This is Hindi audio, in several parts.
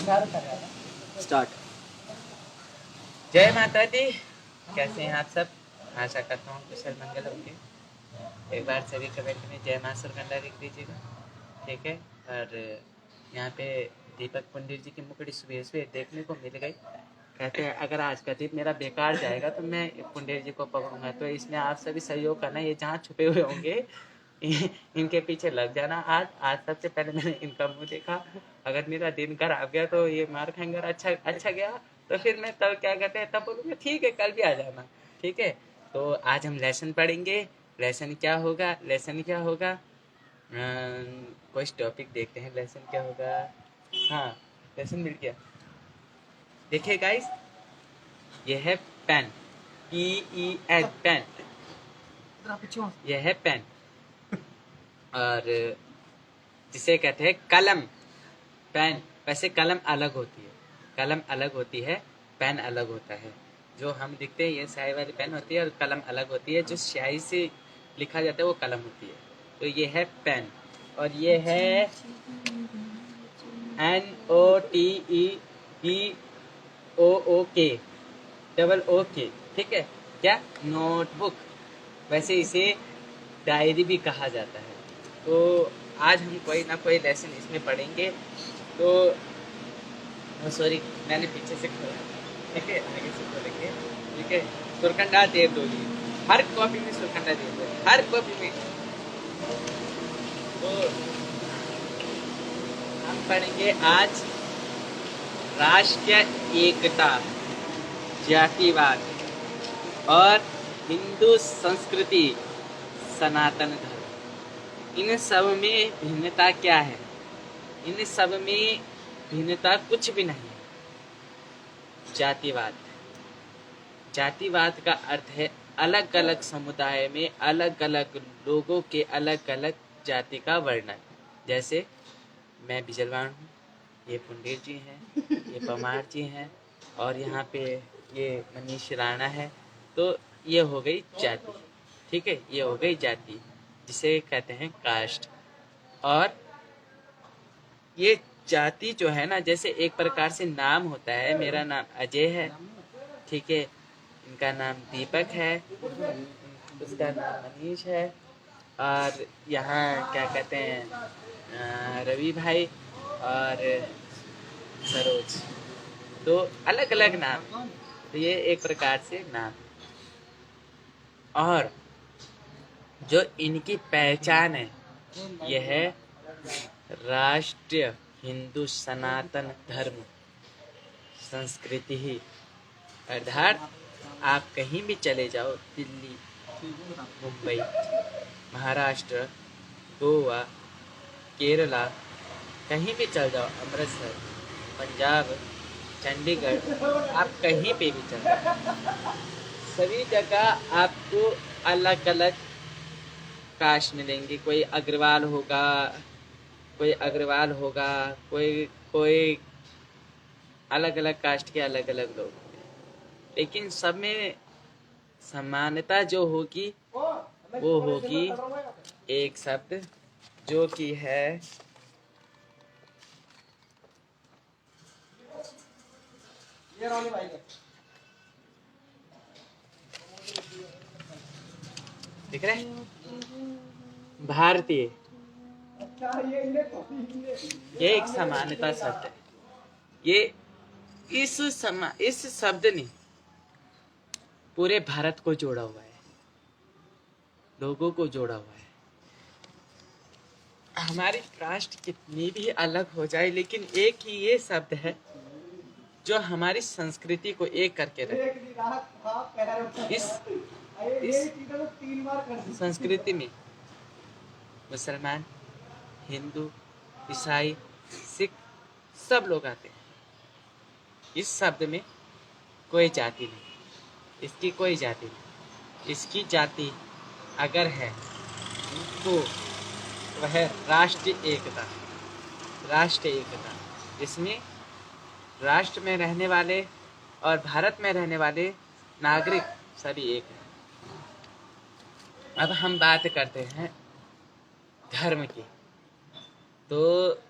स्टार्ट। जय माता दी। कैसे हैं आप सब? आशा करता हूँ कुशल मंगल होंगे। एक बार सभी कमेंट में जय मां सुरकंडा लिख दीजिएगा, ठीक है। और यहाँ पे दीपक पंडित जी की मुकड़ी सुबह सुबह देखने को मिल गई। कहते हैं अगर आज का दिन मेरा बेकार जाएगा तो मैं पंडित जी को पकड़ूंगा। तो इसमें आप सभी सहयोग करना, ये जहाँ छुपे हुए होंगे इनके पीछे लग जाना। आज सबसे पहले मैंने इनका मुंह देखा। अगर मेरा दिन खराब गया तो ये मार खाएंगे, और अच्छा गया तो फिर मैं तब क्या कहते हैं, तब बोलूँगा ठीक है कल भी आ जाना, ठीक है। तो आज हम लेसन पढ़ेंगे। लेसन क्या होगा? कुछ टॉपिक देखते हैं। लेसन क्या होगा? हाँ, लेसन मिल गया। देखिए गाइस, ये है पेन, PEN, पेन। यह है पेन, और जिसे कहते हैं कलम। पेन, वैसे कलम अलग होती है, पेन अलग होता है। जो हम लिखते हैं ये स्याही वाली पेन होती है, और कलम अलग होती है। जो स्याही से लिखा जाता है वो कलम होती है। तो ये है पेन, और ये है NOTEBOOK, ठीक है। क्या? नोटबुक। वैसे इसे डायरी भी कहा जाता है। तो आज हम कोई ना कोई लेसन इसमें पढ़ेंगे। तो सॉरी, मैंने पीछे से खोला, ठीक है, आगे से खोलेंगे, ठीक है। सुरकंडा देवडोली, हर कॉपी में सुरकंडा देवडोली, हर कॉपी में। तो हम पढ़ेंगे आज राष्ट्रीय एकता, जातिवाद और हिंदू संस्कृति, सनातन धर्म। इन सब में भिन्नता क्या है? इन सब में भिन्नता कुछ भी नहीं। जातिवाद का अर्थ है अलग अलग समुदाय में अलग अलग लोगों के अलग अलग जाति का वर्णन। जैसे मैं बिजलवाण हूँ, ये पुंडेर जी हैं, ये पमार जी हैं, और यहाँ पे ये मनीष राणा है। तो ये हो गई जाति, ठीक है, ये हो गई जाति, जिसे कहते हैं कास्ट। और ये जाति जो है ना, जैसे एक प्रकार से नाम होता है। मेरा नाम अजय है, ठीक है, इनका नाम दीपक है, उसका नाम मनीष है, और यहाँ क्या कहते हैं, रवि भाई और सरोज। तो अलग अलग नाम, तो ये एक प्रकार से नाम। और जो इनकी पहचान है, यह है राष्ट्रीय हिंदू सनातन धर्म संस्कृति ही। अर्थात आप कहीं भी चले जाओ, दिल्ली, मुंबई, महाराष्ट्र, गोवा, केरला, कहीं भी चल जाओ, अमृतसर, पंजाब, चंडीगढ़, आप कहीं पे भी चल जाओ, सभी जगह आपको अलग अलग कास्ट मिलेंगे। कोई अग्रवाल होगा, कोई अलग अलग कास्ट के अलग अलग लोग, लेकिन सब में समानता जो होगी वो होगी एक शब्द, जो कि है दिख रहा है, भारतीय। ये एक समानता शब्द है। ये इस शब्द ने पूरे भारत को जोड़ा हुआ है, लोगों को जोड़ा हुआ है। हमारी कास्ट कितनी भी अलग हो जाए, लेकिन एक ही ये शब्द है जो हमारी संस्कृति को एक करके रखे। इस संस्कृति में मुसलमान, हिंदू, ईसाई, सिख सब लोग आते हैं। इस शब्द में कोई जाति नहीं, इसकी कोई जाति नहीं। इसकी जाति अगर है तो वह राष्ट्रीय एकता, जिसमें राष्ट्र में रहने वाले और भारत में रहने वाले नागरिक सभी एक हैं। अब हम बात करते हैं धर्म की। तो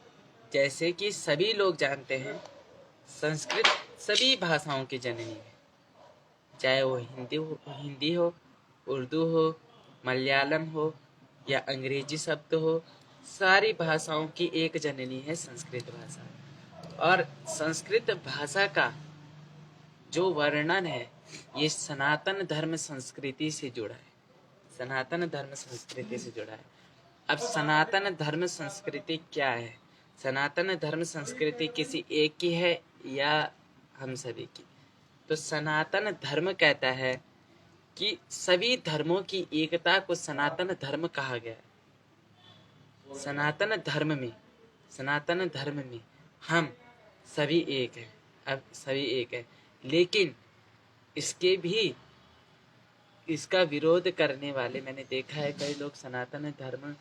जैसे कि सभी लोग जानते हैं संस्कृत सभी भाषाओं की जननी है, चाहे वो हिंदी हो, उर्दू हो, मलयालम हो या अंग्रेजी शब्द हो, सारी भाषाओं की एक जननी है संस्कृत भाषा। और संस्कृत भाषा का जो वर्णन है ये सनातन धर्म संस्कृति से जुड़ा है, सनातन धर्म संस्कृति से जुड़ा है। अब सनातन धर्म संस्कृति क्या है? सनातन धर्म संस्कृति किसी एक की है या हम सभी की? तो सनातन धर्म कहता है कि सभी धर्मों की एकता को सनातन धर्म कहा गया है। सनातन धर्म में हम सभी एक हैं, अब सभी एक है, लेकिन इसके भी इसका विरोध करने वाले मैंने देखा है, कई लोग सनातन धर्म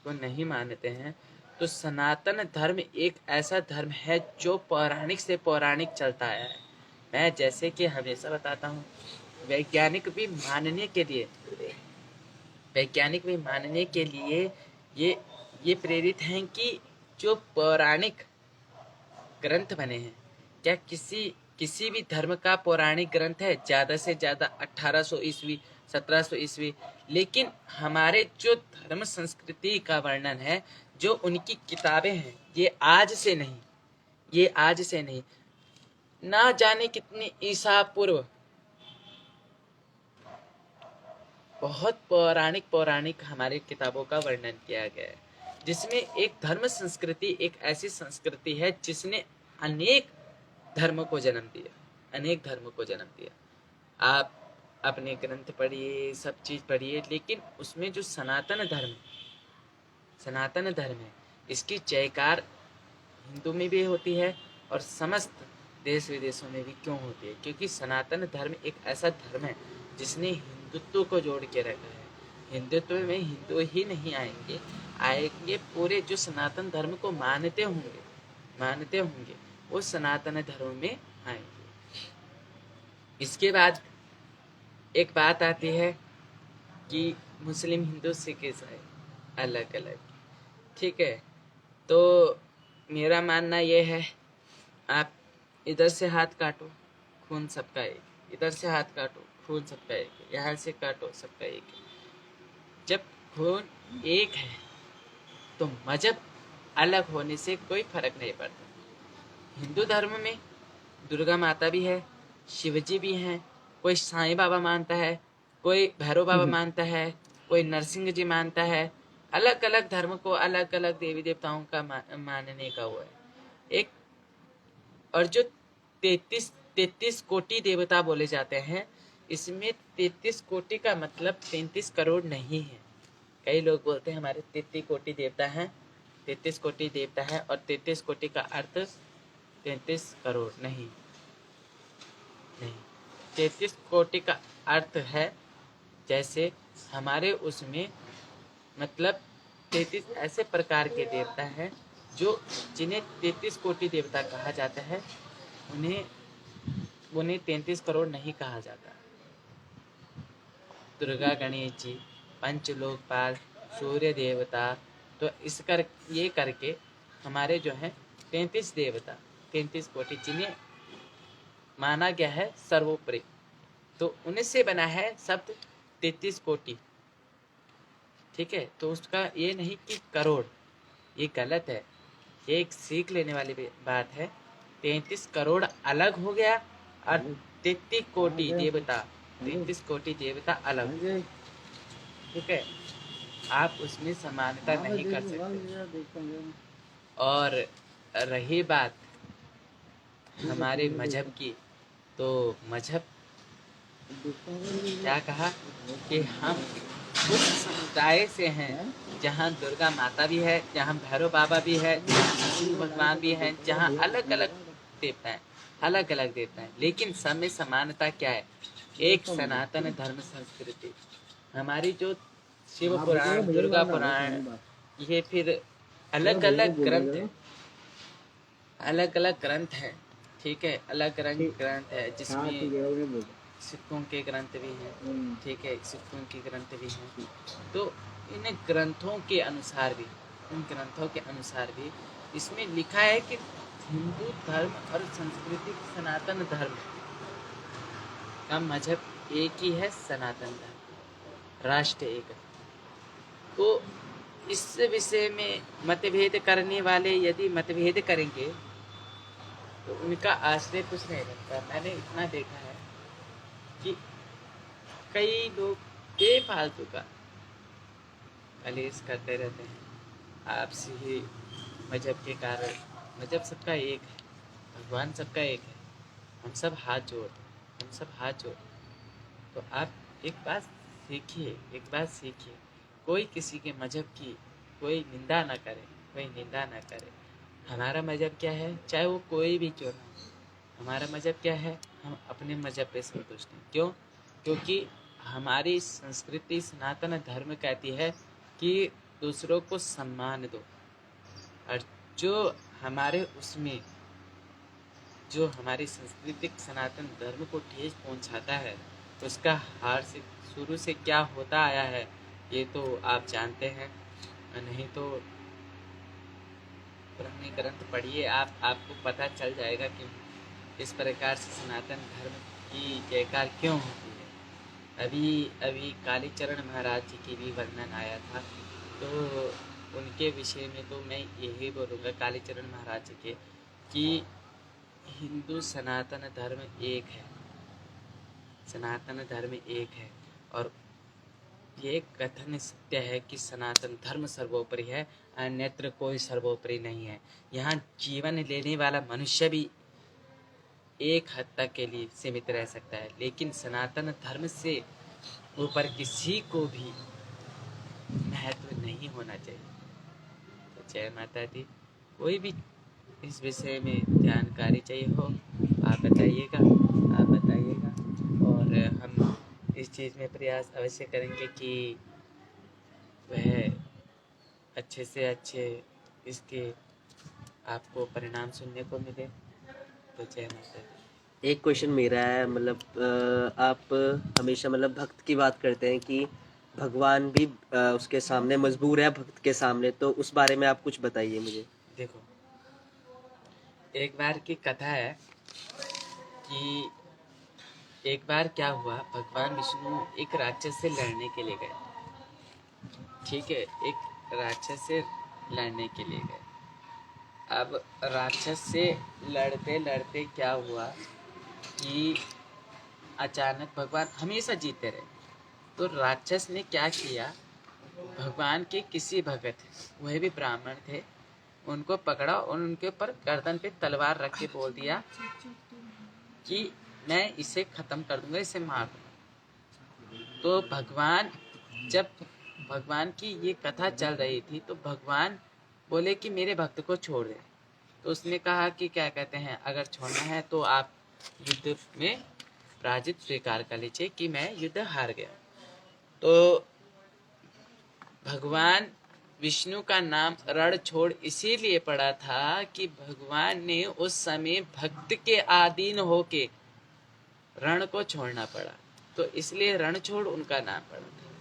को नहीं मानते हैं। तो सनातन धर्म एक ऐसा धर्म है जो पौराणिक से पौराणिक चलता आया है। मैं जैसे कि हमेशा बताता हूँ, वैज्ञानिक भी मानने के लिए ये प्रेरित हैं कि जो पौराणिक ग्रंथ बने हैं, क्या किसी भी धर्म का पौराणिक ग्रंथ है ज्यादा से ज्यादा 1800 ईस्वी 1700 ईस्वी, लेकिन हमारे जो धर्म संस्कृति का वर्णन है, जो उनकी किताबें हैं, ये आज से नहीं, ना जाने कितने ईसा पूर्व बहुत पौराणिक हमारी किताबों का वर्णन किया गया है, जिसमें एक धर्म संस्कृति एक ऐसी संस्कृति है जिसने अनेक धर्म को जन्म दिया। आप अपने ग्रंथ पढ़िए, सब चीज पढ़िए, लेकिन उसमें जो सनातन धर्म है, इसकी जयकार हिंदू में भी होती है और समस्त देश विदेशों में भी क्यों होती है? क्योंकि सनातन धर्म एक ऐसा धर्म है जिसने हिंदुत्व को जोड़ के रखा है। हिंदुत्व में हिंदू ही नहीं आएंगे पूरे जो सनातन धर्म को मानते होंगे वो सनातन धर्म में आएंगे। इसके बाद एक बात आती है कि मुस्लिम, हिंदू, सिख, ईसाई अलग अलग, ठीक है। तो मेरा मानना यह है, आप इधर से हाथ काटो खून सबका एक, इधर से हाथ काटो खून सबका एक, यहाँ से काटो सबका एक। जब खून एक है तो मजहब अलग होने से कोई फर्क नहीं पड़ता। हिंदू धर्म में दुर्गा माता भी है, शिवजी भी हैं, कोई साईं बाबा मानता है, कोई भैरव बाबा मानता है, कोई नरसिंह जी मानता है। अलग अलग धर्म को अलग अलग देवी देवताओं का मानने का हुआ है एक। और जो 33 कोटि देवता बोले जाते हैं, इसमें 33 कोटि का मतलब 33 करोड़ नहीं है। कई लोग बोलते हैं हमारे 33 कोटि देवता हैं, 33 कोटि देवता है, और 33 कोटि का अर्थ 33 करोड़ नहीं। 33 कोटि का अर्थ है जैसे हमारे उसमें मतलब 33 ऐसे प्रकार के देवता हैं जो जिन्हें 33 कोटि देवता कहा जाता है, उन्हें 33 करोड़ नहीं कहा जाता। दुर्गा, गणेश जी, पंचलोकपाल, सूर्य देवता, तो ये करके हमारे जो है 33 देवता, 33 कोटि जिन्हें माना गया है सर्वोपरि, तो उन्हीं से बना है शब्द 33 कोटि, ठीक है। तो उसका ये नहीं कि करोड़, ये गलत है, ये एक सीख लेने वाली बात है। 33 करोड़ अलग हो गया और 33 कोटि देवता अलग, ठीक है। आप उसमें समानता नहीं कर सकते। और रही बात हमारे मजहब की, तो मजहब क्या कहा कि हम उस समुदाय से हैं जहाँ दुर्गा माता भी है, जहाँ भैरव बाबा भी है, जहाँ भगवान भी है, जहाँ अलग अलग देवता हैं, लेकिन सब में समानता क्या है? एक सनातन धर्म संस्कृति। हमारी जो शिव पुराण, दुर्गा पुराण, ये फिर अलग अलग ग्रंथ है, ठीक है, अलग ग्रंथ है, जिसमें सिखों के ग्रंथ भी हैं, ठीक है, सिखों के ग्रंथ भी हैं। तो इन ग्रंथों के अनुसार भी इसमें लिखा है कि हिंदू धर्म और संस्कृति सनातन धर्म का मजहब एक ही है, सनातन धर्म, राष्ट्र एक है। तो इस विषय में मतभेद करने वाले यदि मतभेद करेंगे तो उनका आश्रय कुछ नहीं बनता। मैंने इतना देखा है कि कई लोग बेफालतू का कलेश करते रहते हैं आपसी ही मजहब के कारण। मजहब सबका एक है, भगवान सबका एक है, हम सब हाथ जोड़। तो आप एक बात सीखिए, कोई किसी के मजहब की कोई निंदा ना करे। हमारा मजहब क्या है, चाहे वो कोई भी क्यों ना हो, हमारा मजहब क्या है, हम अपने मजहब पे संतुष्ट हैं। क्यों? क्योंकि हमारी संस्कृति सनातन धर्म कहती है कि दूसरों को सम्मान दो, और जो हमारे सांस्कृतिक सनातन धर्म को ठेस पहुंचाता है उसका हार से शुरू से क्या होता आया है ये तो आप जानते हैं। नहीं तो पुराने ग्रंथ पढ़िए, आपको पता चल जाएगा कि इस प्रकार से सनातन धर्म की जयकार क्यों होती है। अभी कालीचरण महाराज जी की भी वर्णन आया था, तो उनके विषय में तो मैं यही बोलूँगा कालीचरण महाराज जी के कि हिंदू सनातन धर्म एक है और ये कथन सत्य है कि सनातन धर्म सर्वोपरि है, अन्यत्र कोई सर्वोपरि नहीं है। यहाँ जीवन लेने वाला मनुष्य भी एक हद तक के लिए सीमित रह सकता है, लेकिन सनातन धर्म से ऊपर किसी को भी महत्व नहीं होना चाहिए। तो जय माता दी। कोई भी इस विषय में जानकारी चाहिए हो आप बताइएगा, और हम इस चीज़ में प्रयास अवश्य करेंगे कि वह अच्छे से अच्छे इसके आपको परिणाम सुनने को मिले। तो जय माता दी। एक क्वेश्चन मेरा है, मतलब आप हमेशा मतलब भक्त की बात करते हैं कि भगवान भी उसके सामने मजबूर है, भक्त के सामने, तो उस बारे में आप कुछ बताइए मुझे। देखो, एक बार की कथा है कि एक बार क्या हुआ, भगवान विष्णु एक राक्षस से लड़ने के लिए गए। ठीक है, एक राक्षस से लड़ने के लिए गए। अब राक्षस से लड़ते लड़ते क्या हुआ कि अचानक भगवान हमेशा जीते रहे। तो राक्षस ने क्या किया, भगवान के किसी भगत, वह भी ब्राह्मण थे, उनको पकड़ा और उनके ऊपर गर्दन पे तलवार रख के बोल दिया कि मैं इसे खत्म कर दूंगा, इसे मार दूंगा। तो जब भगवान की ये कथा चल रही थी तो भगवान बोले कि मेरे भक्त को छोड़ दे। तो उसने कहा कि क्या कहते हैं, अगर छोड़ना है तो आप युद्ध में पराजित स्वीकार कर लीजिए कि मैं युद्ध हार गया। तो भगवान विष्णु का नाम रणछोड़ इसीलिए पड़ा था कि भगवान ने उस समय भक्त के अधीन होके रण को छोड़ना पड़ा, तो इसलिए रणछोड़ उनका नाम पड़ा था।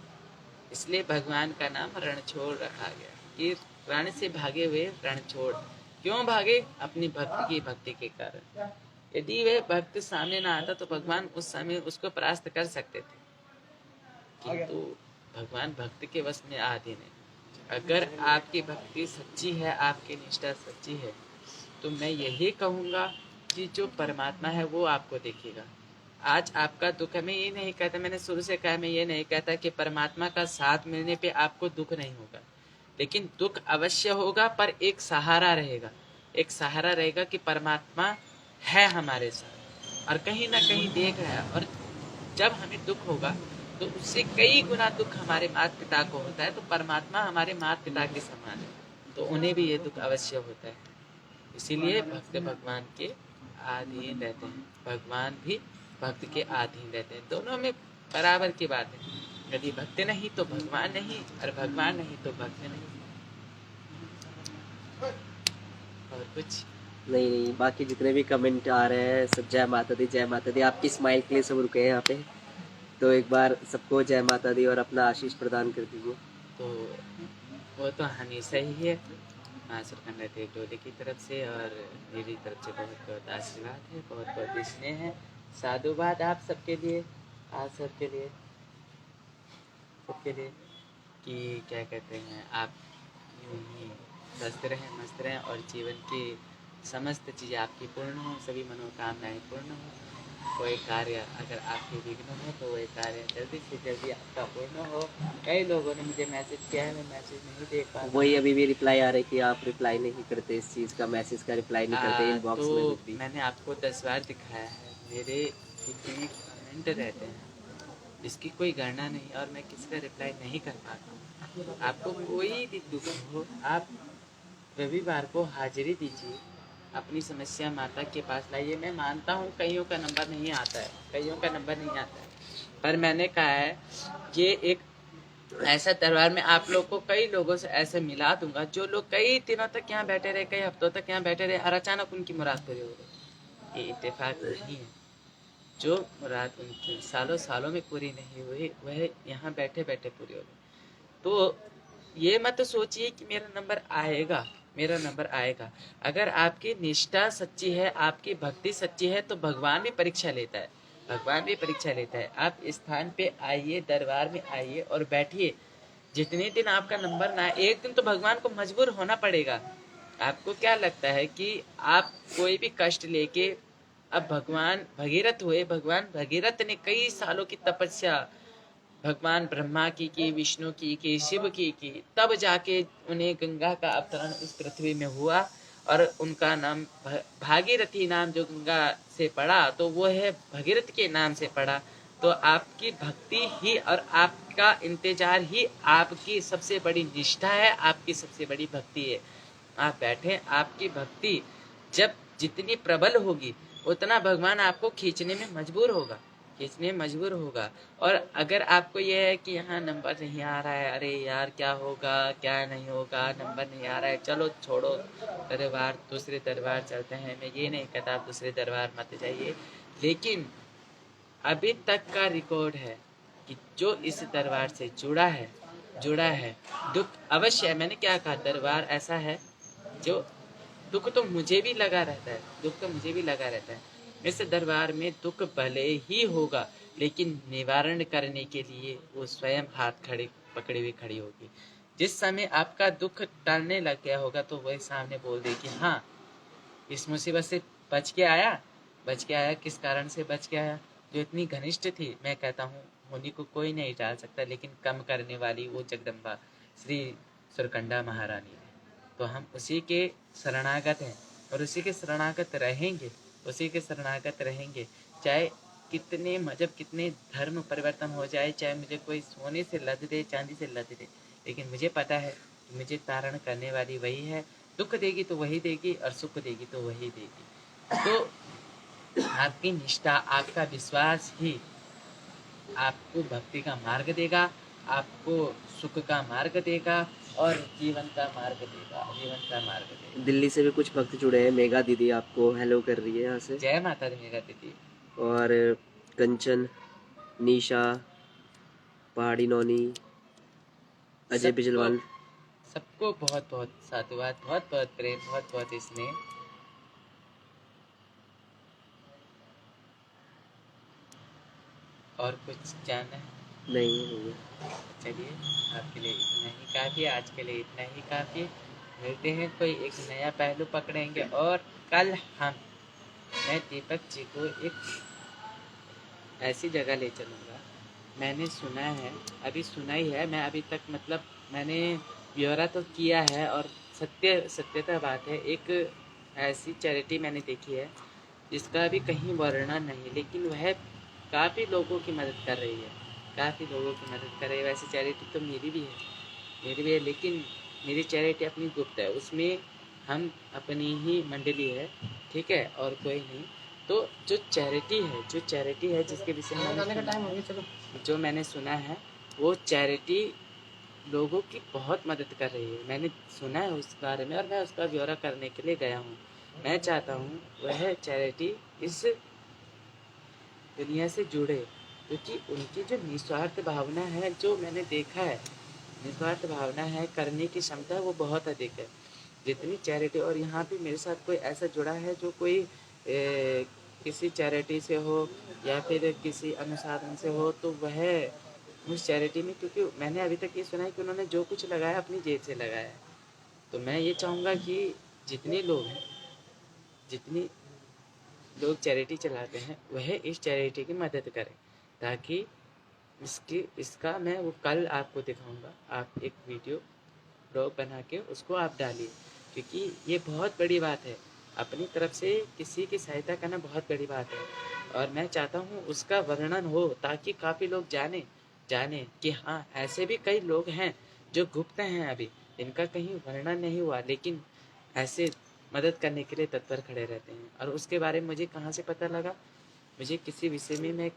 इसलिए भगवान का नाम रणछोड़ रखा गया कि रण से भागे हुए रणछोड़। क्यों भागे? अपनी भक्ति के कारण। यदि वह भक्त सामने ना आता तो भगवान उस समय उसको परास्त कर सकते थे, किंतु भगवान भक्त के वश में अधीन है। अगर आपकी भक्ति सच्ची है, आपकी निष्ठा सच्ची है, तो मैं यही कहूँगा कि जो परमात्मा है वो आपको देखेगा। आज आपका दुख है, मैं ये नहीं कहता, मैंने शुरू से कहा, मैं ये नहीं कहता कि परमात्मा का साथ मिलने पे आपको दुख नहीं होगा, लेकिन दुख अवश्य होगा, पर एक सहारा रहेगा कि परमात्मा है हमारे साथ और कहीं ना कहीं देख रहा है। और जब हमें दुख होगा तो उससे कई गुना दुख हमारे माता पिता को होता है, तो परमात्मा हमारे माता पिता के समान है, तो उन्हें भी ये दुख अवश्य होता है। इसीलिए भक्त भगवान के अधीन रहते हैं, भगवान भी भक्त के अधीन रहते हैं। दोनों में बराबर की बात है। यदि भक्त नहीं तो भगवान नहीं, और भगवान नहीं तो भक्त नहीं। और कुछ नहीं, बाकी जितने भी कमेंट आ रहे हैं सब जय माता दी, जय माता दी। आपकी स्माइल के लिए सब रुके हैं यहाँ पे, तो एक बार सबको जय माता दी और अपना आशीष प्रदान कर दीजिए। तो वो तो हमेशा ही है, माँ सुरकंडा देव डोले की तरफ से और मेरी तरफ से बहुत बहुत आशीर्वाद है, बहुत बहुत स्नेह है, साधुवाद आप सबके लिए, आप सबके लिए कि क्या कहते हैं, आप यूं ही स्वस्थ रहें, मस्त रहें और जीवन की समस्त चीज़ें आपकी पूर्ण हो, सभी मनोकामनाएं पूर्ण हो। कोई कार्य अगर आपके विघ्न हो तो वही कार्य जल्दी से जल्दी आपका पूर्ण हो। कई लोगों ने मुझे मैसेज किया है, मैं मैसेज नहीं देख पाता वही हूँ। अभी भी रिप्लाई आ रहा है कि आप रिप्लाई नहीं करते, इस चीज़ का मैसेज का रिप्लाई नहीं करते तो इनबॉक्स में कुछ भी। मैंने आपको 10 बार दिखाया है, मेरे इतने कमेंट रहते हैं इसकी कोई गणना नहीं, और मैं किसी का रिप्लाई नहीं कर पाता हूँ। आपको कोई भी दुख हो, आप रविवार को हाजिरी दीजिए, अपनी समस्या माता के पास लाइए। मैं मानता हूँ कईयों का नंबर नहीं आता है, कईयों का नंबर नहीं आता है, पर मैंने कहा है ये एक ऐसा दरबार में आप लोग को कई लोगों से ऐसे मिला दूंगा जो लोग कई दिनों तक यहाँ बैठे रहे, कई हफ्तों तक यहाँ बैठे रहे और अचानक उनकी मुराद पूरी हो गई। ये इत्तेफाक नहीं है। जो मुराद उनकी सालों सालों में पूरी नहीं हुई वह यहाँ बैठे बैठे पूरी हो गई। तो ये मत सोचिए कि मेरा नंबर आएगा, मेरा नंबर आएगा। अगर आपकी निष्ठा सच्ची है, आपकी भक्ति सच्ची है तो भगवान भी परीक्षा लेता है, भगवान भी परीक्षा लेता है। आप स्थान पे आइए, दरबार में आइए और बैठिए। जितने दिन आपका नंबर ना, एक दिन तो भगवान को मजबूर होना पड़ेगा। आपको क्या लगता है कि आप कोई भी कष्ट लेके, अब भगवान भगीरथ हुए, भगवान भगीरथ ने कई सालों की तपस्या भगवान ब्रह्मा की विष्णु की शिव की, तब जाके उन्हें गंगा का अवतरण इस पृथ्वी में हुआ और उनका नाम भागीरथी नाम जो गंगा से पड़ा तो वो है भगीरथ के नाम से पड़ा। तो आपकी भक्ति ही और आपका इंतजार ही आपकी सबसे बड़ी निष्ठा है, आपकी सबसे बड़ी भक्ति है। आप बैठे, आपकी भक्ति जब जितनी प्रबल होगी उतना भगवान आपको खींचने में मजबूर होगा, खींचने में मजबूर होगा। और अगर आपको यह है कि यहाँ नंबर नहीं आ रहा है, अरे यार क्या होगा क्या नहीं होगा, नंबर नहीं आ रहा है, चलो छोड़ो, दरबार दूसरे दरबार चलते हैं। मैं ये नहीं कहता आप दूसरे दरबार मत जाइए, लेकिन अभी तक का रिकॉर्ड है कि जो इस दरबार से जुड़ा है, दुख अवश्य है। मैंने क्या कहा, दरबार ऐसा है जो दुख तो मुझे भी लगा रहता है, दुख तो मुझे भी लगा रहता है। इस दरबार में दुख भले ही होगा लेकिन निवारण करने के लिए वो स्वयं हाथ खड़े पकड़े हुए खड़ी होगी। जिस समय आपका दुख टलने लग गया होगा तो वही सामने बोल दे कि हाँ इस मुसीबत से बच के आया। किस कारण से बच के आया? जो इतनी घनिष्ठ थी, मैं कहता हूँ उन्हीं को कोई नहीं टाल सकता, लेकिन कम करने वाली वो जगदम्बा श्री सुरकंडा महारानी है। तो हम उसी के शरणागत हैं और उसी के शरणागत रहेंगे, उसी के शरणागत रहेंगे। चाहे कितने मजहब, कितने धर्म परिवर्तन हो जाए, चाहे मुझे कोई सोने से लद दे, चांदी से लद दे, लेकिन मुझे पता है कि मुझे तारण करने वाली वही है। दुख देगी तो वही देगी और सुख देगी तो वही देगी। तो आपकी निष्ठा, आपका विश्वास ही आपको भक्ति का मार्ग देगा, आपको सुख का मार्ग देगा और जीवन का मार्ग देगा। दिल्ली से भी कुछ भक्त जुड़े हैं, मेघा दीदी आपको हेलो कर रही है यहाँ से। जय माता दी मेघा दीदी। और कंचन, निशा, पहाड़ी नौनी, अजय बिजलवाल, सबको बहुत बहुत साधुवाद, बहुत बहुत प्रेम, बहुत बहुत स्नेह। और कुछ जानना है? नहीं चलिए, आपके लिए इतना ही काफ़ी, आज के लिए इतना ही काफ़ी। मिलते हैं, कोई एक नया पहलू पकड़ेंगे और कल मैं दीपक जी को एक ऐसी जगह ले चलूँगा। मैंने सुना है, अभी सुना ही है, मैं अभी तक मतलब मैंने ब्यौरा तो किया है और सत्यता बात है, एक ऐसी चैरिटी मैंने देखी है जिसका अभी कहीं वर्णन नहीं, लेकिन वह काफ़ी लोगों की मदद कर रही है, काफ़ी लोगों की मदद कर रही है। वैसे चैरिटी तो मेरी भी है, लेकिन मेरी चैरिटी अपनी गुप्त है, उसमें हम अपनी ही मंडली है, ठीक है, और कोई नहीं। तो जो चैरिटी है जिसके विषय में जो मैंने सुना है, वो चैरिटी लोगों की बहुत मदद कर रही है। मैंने सुना है उस बारे में और मैं उसका ब्यौरा करने के लिए गया हूँ। मैं चाहता हूँ वह चैरिटी इस दुनिया से जुड़े, क्योंकि उनकी जो निस्वार्थ भावना है, जो मैंने देखा है, निस्वार्थ भावना है, करने की क्षमता वो बहुत अधिक है। जितनी चैरिटी, और यहाँ पे मेरे साथ कोई ऐसा जुड़ा है जो कोई किसी चैरिटी से हो या फिर किसी अनुसाधन से हो, तो वह उस चैरिटी में, क्योंकि मैंने अभी तक ये सुना है कि उन्होंने जो कुछ लगाया अपनी जेब से लगाया है। तो मैं ये चाहूँगा कि जितने लोग हैं, जितनी लोग चैरिटी चलाते हैं, वह इस चैरिटी की मदद करें, ताकि इसका मैं वो कल आपको दिखाऊंगा। आप एक वीडियो ब्लॉग बना के उसको आप डालिए, क्योंकि ये बहुत बड़ी बात है। अपनी तरफ से किसी की सहायता करना बहुत बड़ी बात है, और मैं चाहता हूँ उसका वर्णन हो, ताकि काफ़ी लोग जाने कि हाँ, ऐसे भी कई लोग हैं जो गुप्त हैं अभी, इनका कहीं वर्णन नहीं हुआ, लेकिन ऐसे मदद करने के लिए तत्पर खड़े रहते हैं। और उसके बारे में मुझे कहाँ से पता लगा? मुझे किसी विषय में मैं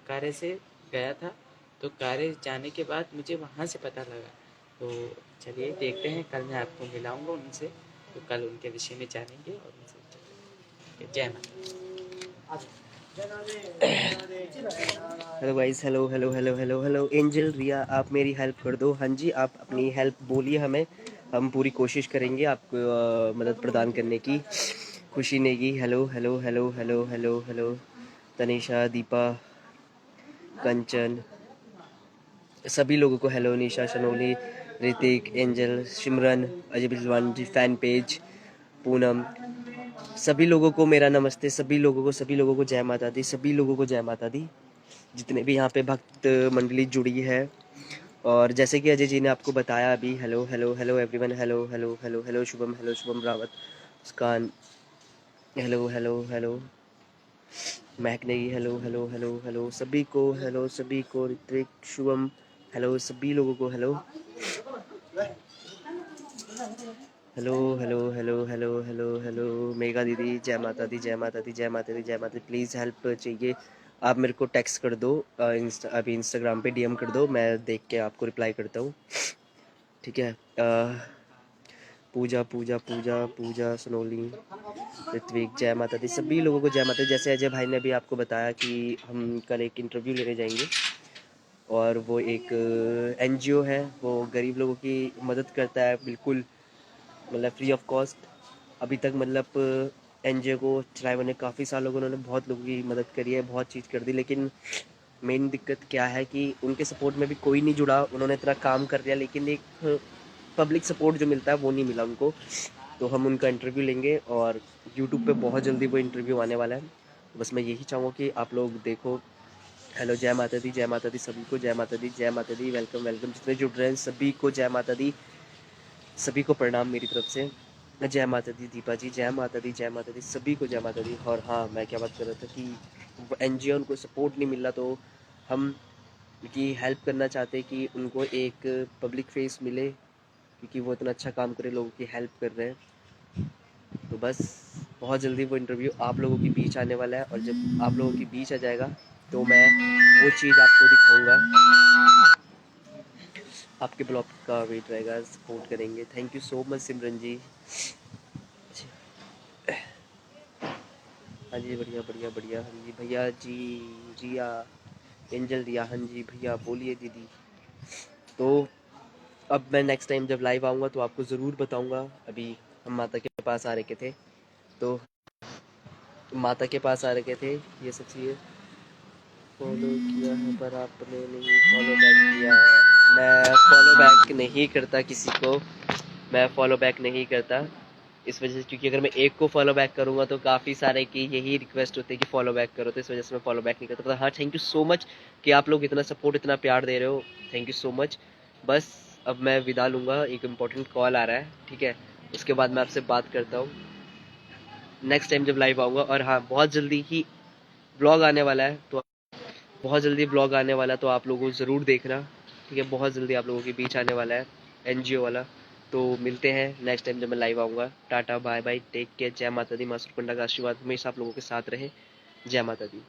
कार्य से गया था, तो कार्य जाने के बाद मुझे वहाँ से पता लगा। तो चलिए देखते हैं, कल मैं आपको मिलाऊंगा उनसे, तो कल उनके विषय में जानेंगे और उनसे। जय माता। Hello guys, hello hello hello hello hello. Angel, Riya, आप मेरी हेल्प कर दो। हाँ जी, आप अपनी हेल्प बोलिए हमें, हम पूरी कोशिश करेंगे आपको मदद प्रदान करने की। Khushi Negi, hello hello hello hello hello hello. Tanisha, Deepa, Kanchan, सभी लोगों को hello. Nisha, Shanoli, Hrithik, Angel, Simran, Ajay Bijwan ji, fan page, Poonam, सभी लोगों को मेरा नमस्ते। सभी लोगों को जय माता दी। सभी लोगों को जय माता दी, जितने भी यहाँ पे भक्त मंडली जुड़ी है। और जैसे कि अजय जी ने आपको बताया अभी, hello hello hello everyone, hello hello hello hello Shubham, hello Shubham Rawat, Muskan, hello hello hello Mahak Negi, hello hello hello hello सभी को, हेलो सभी को, ऋत्विक, शुभम, हेलो सभी लोगों को, hello hello hello hello hello hello hello. Megha दीदी, जय माता दी, जय माता दी, जय माता दी, जय माता दी। प्लीज़ हेल्प चाहिए, आप मेरे को टेक्स्ट कर दो, अभी इंस्टाग्राम पे डीएम कर दो, मैं देख के आपको रिप्लाई करता हूँ, ठीक है। पूजा पूजा पूजा पूजा, सोनोली, ऋत्विक, जय माता दी, सभी लोगों को जय माता दी। जैसे अजय भाई ने भी आपको बताया कि हम कल एक इंटरव्यू लेने जाएंगे, और वो एक एनजीओ है, वो गरीब लोगों की मदद करता है, बिल्कुल मतलब फ्री ऑफ कॉस्ट। अभी तक मतलब एनजीओ को चलाए हुए काफ़ी सालों को उन्होंने बहुत लोगों की मदद करी है, बहुत चीज़ कर दी, लेकिन मेन दिक्कत क्या है कि उनके सपोर्ट में भी कोई नहीं जुड़ा। उन्होंने इतना काम कर दिया, लेकिन एक पब्लिक सपोर्ट जो मिलता है वो नहीं मिला उनको। तो हम उनका इंटरव्यू लेंगे, और यूट्यूब पे बहुत जल्दी वो इंटरव्यू आने वाला है। तो बस मैं यही चाहूँगा कि आप लोग देखो। हेलो, जय माता दी, जय माता दी, सभी को जय माता दी, जय माता दी, वेलकम वेलकम। जितने जुड़ रहे हैं सभी को जय माता दी, सभी को प्रणाम मेरी तरफ से। जय माता दी दीपा जी, जय माता दी, जय माता दी, सभी को जय माता दी। और हाँ, मैं क्या बात कर रहा था कि एनजीओ उनको सपोर्ट नहीं मिल रहा, तो हम उनकी हेल्प करना चाहते हैं कि उनको एक पब्लिक फेस मिले, क्योंकि वो इतना अच्छा काम करे, लोगों की हेल्प कर रहे हैं। तो बस बहुत जल्दी वो इंटरव्यू आप लोगों के बीच आने वाला है, और जब आप लोगों के बीच आ जाएगा तो मैं वो चीज़ आपको दिखाऊंगा। आपके ब्लॉग का वेट रहेगा, सपोर्ट करेंगे। थैंक यू सो मच सिमरन जी। हाँ जी, बढ़िया बढ़िया बढ़िया। हाँ जी भैया जी, रिया, एंजल, रिया, हाँ जी भैया बोलिए दीदी। तो अब मैं नेक्स्ट टाइम जब लाइव आऊँगा तो आपको ज़रूर बताऊँगा। अभी हम माता के पास आ रखे थे, तो माता के पास आ रखे थे, ये सब चीज़ें फॉलो किया है, पर आपने नहीं फॉलो बैक किया। मैं फॉलो बैक नहीं करता किसी को, मैं फॉलो बैक नहीं करता इस वजह से, क्योंकि अगर मैं एक को फॉलो बैक करूंगा तो काफ़ी सारे की यही रिक्वेस्ट होती है कि फॉलो बैक करो, तो इस वजह से मैं फॉलो बैक नहीं करता। हाँ, थैंक यू सो मच कि आप लोग इतना सपोर्ट, इतना प्यार दे रहे हो, थैंक यू सो मच। बस अब मैं विदा लूँगा, एक इम्पोर्टेंट कॉल आ रहा है, ठीक है, उसके बाद मैं आपसे बात करता हूँ नेक्स्ट टाइम जब लाइव आऊँगा। और हाँ, बहुत जल्दी ही ब्लॉग आने वाला है, तो बहुत जल्दी ब्लॉग आने वाला है, तो आप लोगों को ज़रूर देखना, ठीक है। बहुत जल्दी आप लोगों के बीच आने वाला है एनजीओ वाला। तो मिलते हैं नेक्स्ट टाइम जब मैं लाइव आऊँगा। टाटा, बाय बाय, टेक केयर, जय माता दी। माँ सुरकुंडा का आशीर्वाद हमेशा आप लोगों के साथ रहे। जय माता दी।